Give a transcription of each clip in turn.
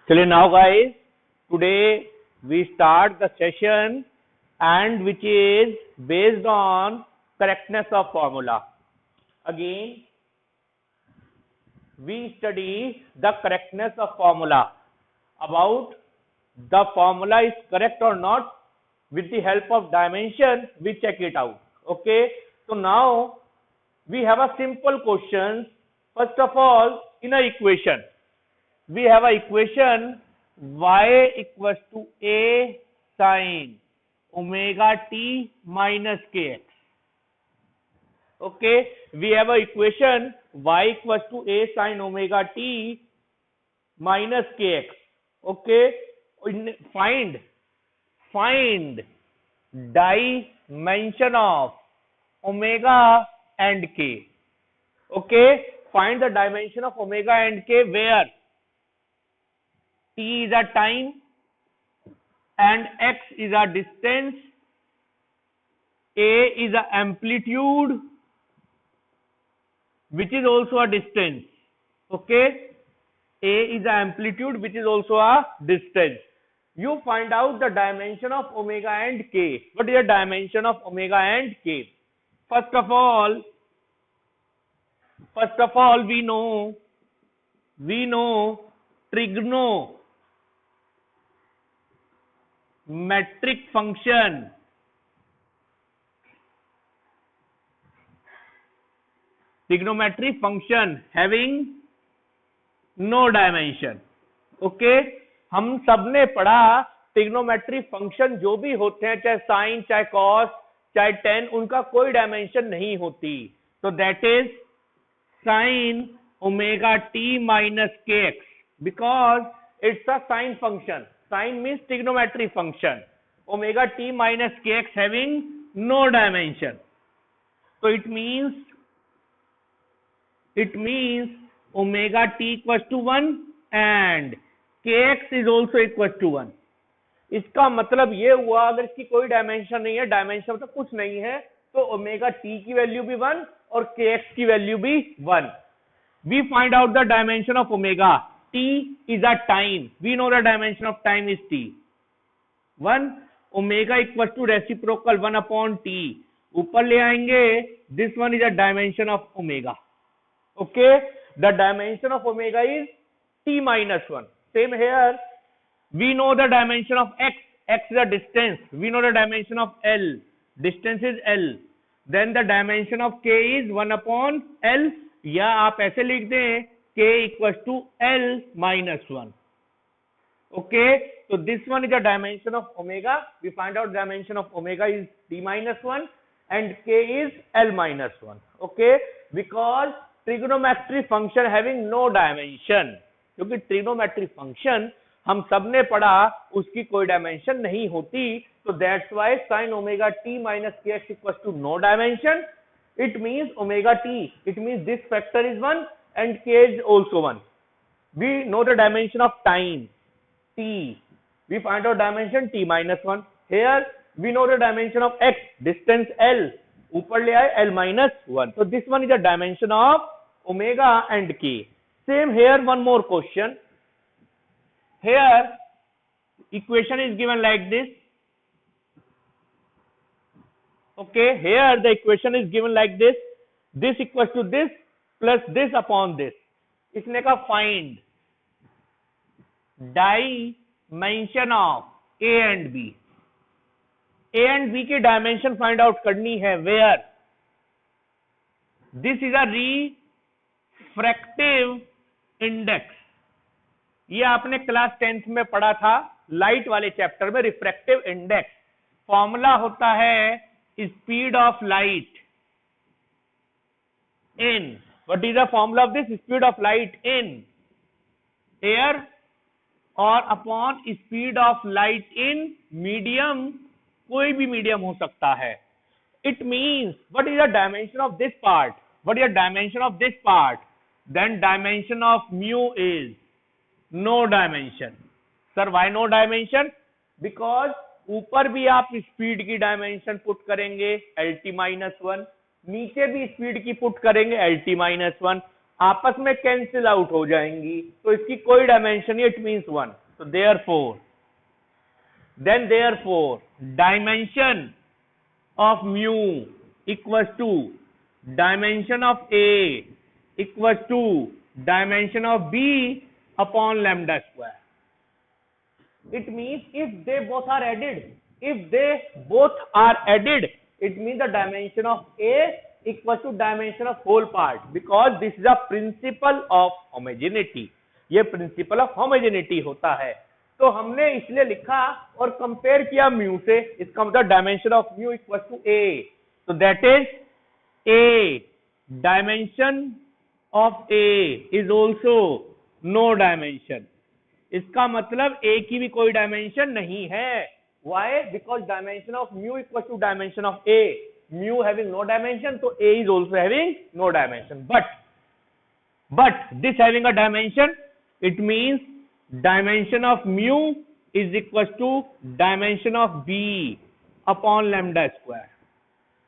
Till now guys, today we start the session and which is based on correctness of formula. Again, we study the correctness of formula, about the formula is correct or not. With the help of dimension, we check it out. Okay, so now we have a simple question. First of all, in a equation, we have a equation y equals to a sin omega t minus kx. Okay, we have a equation y equals to a sin omega t minus kx. Okay, find dimension of omega and k. Okay, find the dimension of omega and k where t is a time and x is a distance, a is a amplitude which is also a distance. Okay, a is a amplitude which is also a distance. You find out the dimension of omega and k. What is the dimension of omega and k? First of all, we know trigonometric function. Trigonometric function having no dimension. Okay, हम सबने पढ़ा trigonometry function जो भी होते हैं, चाहे sign, चाहे cos, चाहे टेन, उनका कोई डायमेंशन नहीं होती. तो that is sine omega t minus k x, because it's a sine function. Sine means trigonometry function. Omega t minus k x having no dimension. तो it means omega t equals to 1 and kx is also equals to 1. इसका मतलब ये हुआ, अगर इसकी कोई dimension नहीं है, डायमेंशन मतलब कुछ नहीं है, तो ओमेगा t की वैल्यू भी 1 और kx की वैल्यू भी 1. We find out the dimension of omega. T is a time. We know the dimension of time is t. 1. Omega equals to reciprocal 1 upon t. ऊपर ले आएंगे. This one is a dimension of omega. Okay. The dimension of omega is t minus 1. Same here. We know the dimension of x. X is a distance. We know the dimension of L. Distance is L. Then the dimension of k is 1 upon L. या आप ऐसे लिख दें k equals to L minus 1. Okay. So this one is the dimension of omega. We find out dimension of omega is t minus 1 and k is L minus 1. Okay. Because trigonometry function having no dimension, क्योंकि trigonometry function हम सबने पढ़ा उसकी कोई dimension नहीं होती. तो that's why sin omega t minus kx equals to no dimension. It means omega t, it means this factor is 1 and k is also 1. We know the dimension of time t. We find out dimension t minus 1. Here we know the dimension of x, distance L. ऊपर ले आए L minus 1. So this one is the dimension of omega and k. Same here, one more question. Here equation is given like this. Okay, here the equation is given like this. This equals to this plus this upon this. इसने कहा find dimension of a and b. A and b की dimension find out करनी है. Where this is a refractive index. ये आपने class 10th में पढ़ा था लाइट वाले चैप्टर में. रिफ्रैक्टिव इंडेक्स फॉर्मूला होता है speed of light in. What is the formula of this? Speed of light in air और upon speed of light in medium. कोई भी मीडियम हो सकता है. It means what is the dimension of this part? What is the dimension of this part? Then dimension of mu is no dimension. Sir why no dimension? Because ऊपर भी आप speed की dimension put करेंगे lt-1, नीचे भी speed की put करेंगे lt-1. आपस में कैंसिल आउट हो जाएंगी, तो इसकी कोई डायमेंशन नहीं, इट मींस 1. तो therefore dimension of mu equals to dimension of A equals to dimension of B upon lambda square. It means if they both are added, it means the dimension of A equals to dimension of whole part, because this is a principle of homogeneity. ये principle of homogeneity होता है. तो हमने इसलिए लिखा और compare किया mu से, इसका मतलब dimension of mu equal to A. तो that is A dimension of A is also no dimension. इसका मतलब ए की भी कोई डायमेंशन नहीं है. Why? Because dimension of mu equal to dimension of A. Mu having no dimension, तो A is also having no dimension. But this having a dimension, it means dimension of mu is equals to dimension of B upon lambda square.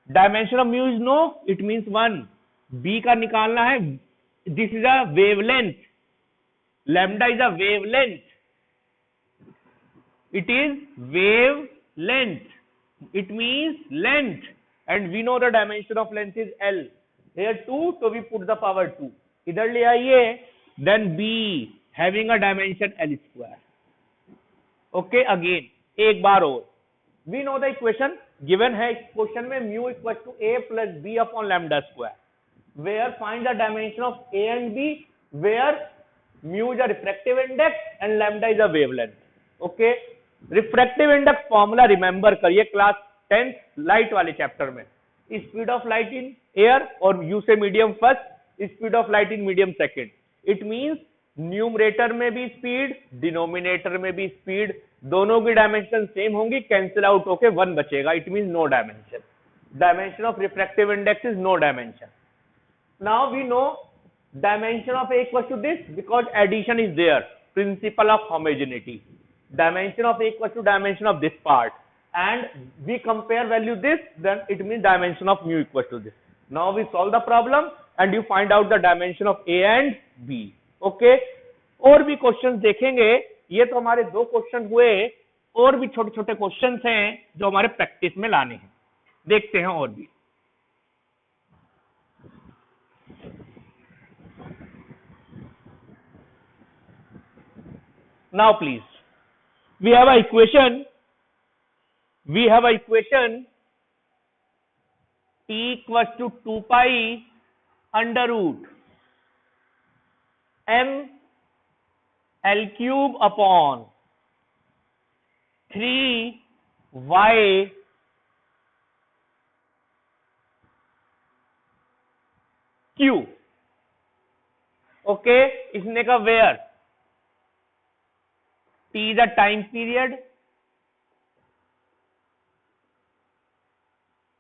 Dimension of mu is no, it means 1. B का निकालना है. This is a wavelength. Lambda is a wavelength. It is wavelength. It means length, and we know the dimension of length is L. Here 2, so we put the power 2. इधर ले आइए. Then B having a dimension L square. Okay, again एक बार और. We know the equation given है question में, mu equals to A plus B upon lambda square, where find the dimension of A and B, where mu is a refractive index and lambda is a wavelength. Okay, refractive index formula remember करिए class 10th light वाले chapter में. Speed of light in air, और यू से medium first, speed of light in medium second. It means numerator में भी speed, denominator में भी स्पीड, दोनों की डायमेंशन सेम होंगी, कैंसिल आउट होके 1 बचेगा. It means no dimension. Dimension of refractive index is no dimension. Now we know dimension of A equals to this because addition is there. Principle of homogeneity. Dimension of A equals to dimension of this part, and we compare value this, then it means dimension of mu equals to this. Now we solve the problem and you find out the dimension of A and B. Okay, और भी questions देखेंगे. ये तो हमारे 2 question हुए, और भी छोटे छोटे क्वेश्चंस हैं जो हमारे प्रैक्टिस में लाने हैं. देखते हैं और भी. Now please, we have a equation T equals to 2 pi under root m L cube upon 3y q. Okay, इसने का where T is a time period,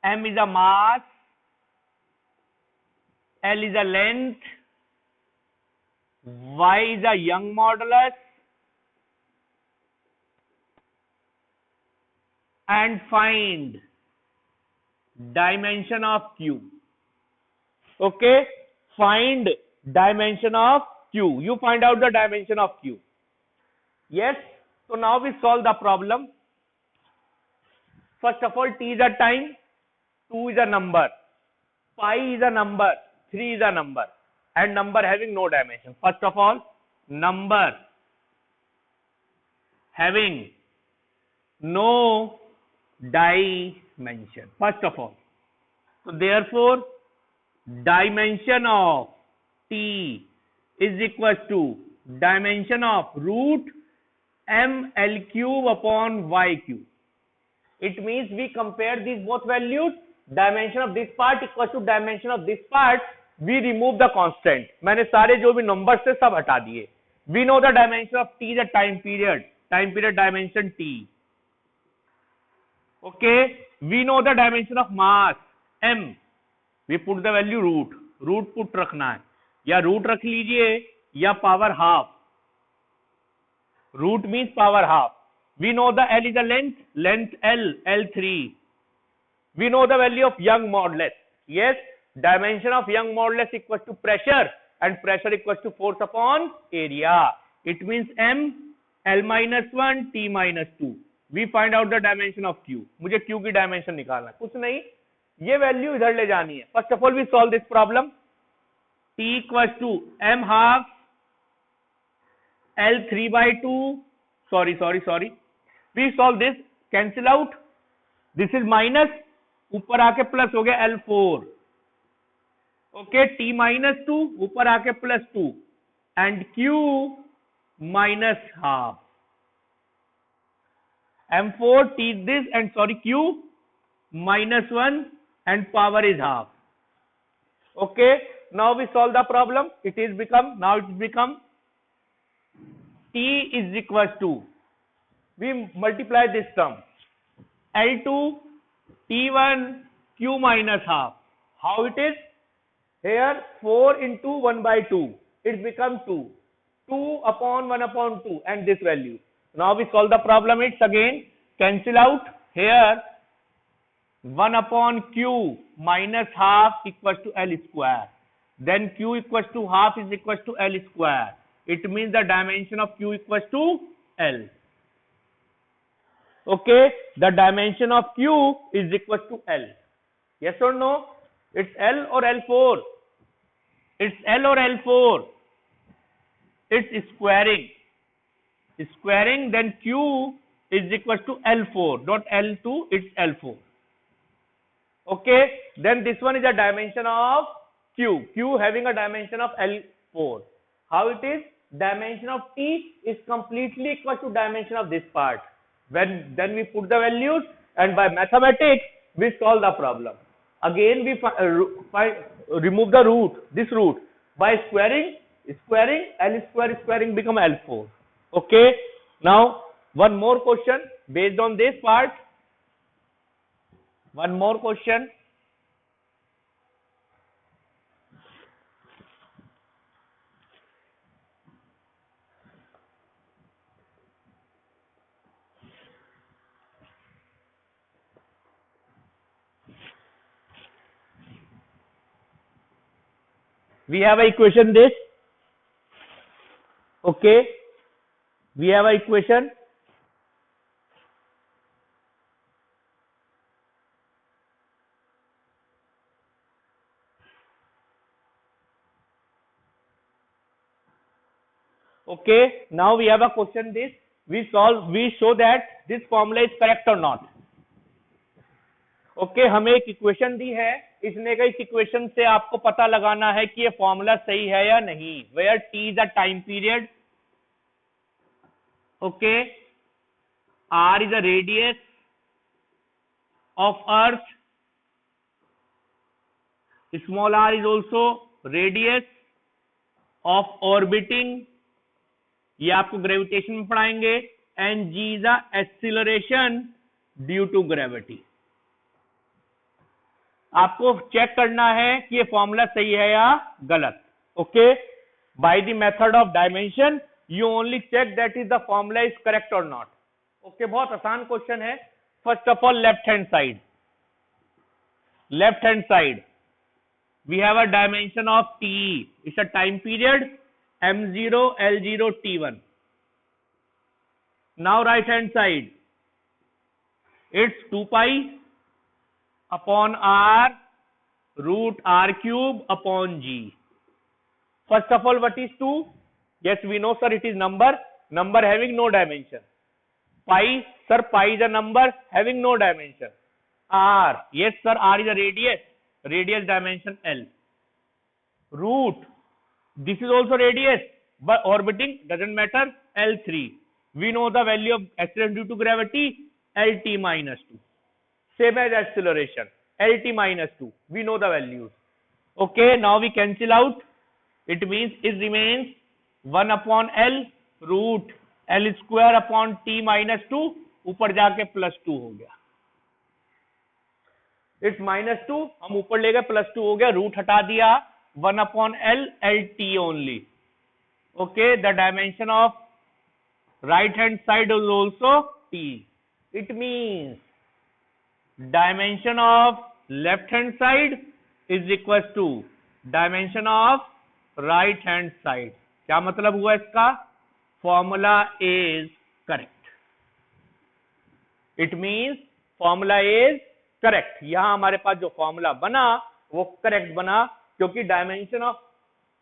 m is a mass, L is a length, y is a Young modulus, and find dimension of q. Okay, find dimension of q. You find out the dimension of q. Yes, so now we solve the problem. First of all, t is a time, 2 is a number, pi is a number, 3 is a number, and number having no dimension. First of all, number having no dimension. First of all, so therefore dimension of t is equal to dimension of root m L cube upon y cube. It means we compare these both values. Dimension of this part equals to dimension of this part. We remove the constant. मैंने सारे जो भी number से सब हटा दिए. We know the dimension of t is a time period dimension t. Okay, we know the dimension of mass m. We put the value root put रखना है, या root रख लीजिए या power half. Root means power half. We know the L is a length L, L3. We know the value of Young modulus. Yes, dimension of Young modulus equals to pressure, and pressure equals to force upon area. It means m l minus 1 t minus 2. We find out the dimension of q. मुझे q की dimension निकालना, कुछ नहीं, ये value इधर ले जानी है. First of all we solve this problem. t equals to m half l 3 by 2. sorry we solve this, cancel out, this is minus, ऊपर आके प्लस हो गया l4. ओके, t minus 2 ऊपर आके plus 2 and q minus half. m4 t this and q minus 1 and power is half. Okay, now we solve the problem. It become t is equals to, we multiply this term, L2 T1 Q minus half. How it is? Here 4 into 1 by 2. It becomes 2. 2 upon 1 upon 2 and this value. Now we solve the problem. It's again cancel out. Here 1 upon Q minus half equals to L square. Then Q equals to half is equals to L square. It means the dimension of Q equals to L. Okay, the dimension of Q is equals to L. Yes or no? It's L or L4? It's L or L4? It's squaring. Squaring, then Q is equals to L4, not L2, it's L4. Okay, then this one is a dimension of Q. Q having a dimension of L4. How it is? Dimension of T is completely equal to dimension of this part. Then we put the values and by mathematics we solve the problem. Again we remove the root, this root. By squaring, L square squaring become L4. Okay, now one more question based on this part. One more question. We have a equation this. Okay, we have a equation. Okay, now we have a question this. We show that this formula is correct or not. Okay, हमें एक equation दी है, इसने कहा इस equation से आपको पता लगाना है कि ये फॉर्मूला सही है या नहीं. Where t is a time period, okay, r is a radius of earth, small r is also radius of orbiting, ये आपको ग्रेविटेशन में पढ़ाएंगे, and g is a acceleration due to gravity. आपको चेक करना है कि ये फॉर्मूला सही है या गलत. Okay, by the method of dimension you only check that is the formula is correct और नॉट. ओके, बहुत आसान क्वेश्चन है. First of all left hand side we have a dimension of T, it's a time period m0 l0 t1. Now right hand side it's 2 pi upon r root r cube upon g. First of all, what is 2? Yes, we know, sir, it is number having no dimension. Pi, sir, pi is a number having no dimension. R, yes, sir, r is a radius dimension L. Root, this is also radius, but orbiting doesn't matter, L3. We know the value of acceleration due to gravity, Lt minus 2. Same as acceleration, Lt minus 2. We know the values. Okay, now we cancel out. It means it remains 1 upon L root L square upon T minus 2. ऊपर जाके plus 2 हो गया. It's minus 2. हम ऊपर ले गए plus 2 हो गया. Root हटा दिया. 1 upon L Lt only. Okay, the dimension of right hand side is also T. It means dimension of left hand side is equals to dimension of right hand side. क्या मतलब हुआ इसका? Formula is correct. It means formula is correct. यहां हमारे पास जो formula बना वो correct बना, क्योंकि dimension of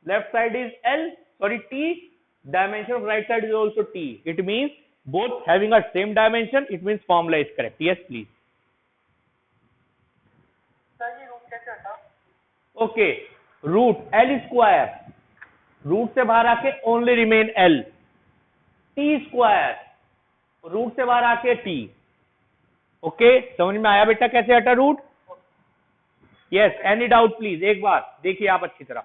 left side is L, sorry T, dimension of right side is also t. It means both having a same dimension. It means formula is correct. Yes, please. Sir ये root कैसे हटा? Okay. Root L square. Root से बाहर आके only remain L. T square. Root से बाहर आके T. Okay. समझ में आया बेटा कैसे हटा root? Yes. Any doubt please? एक बार देखिए आप अच्छी तरह।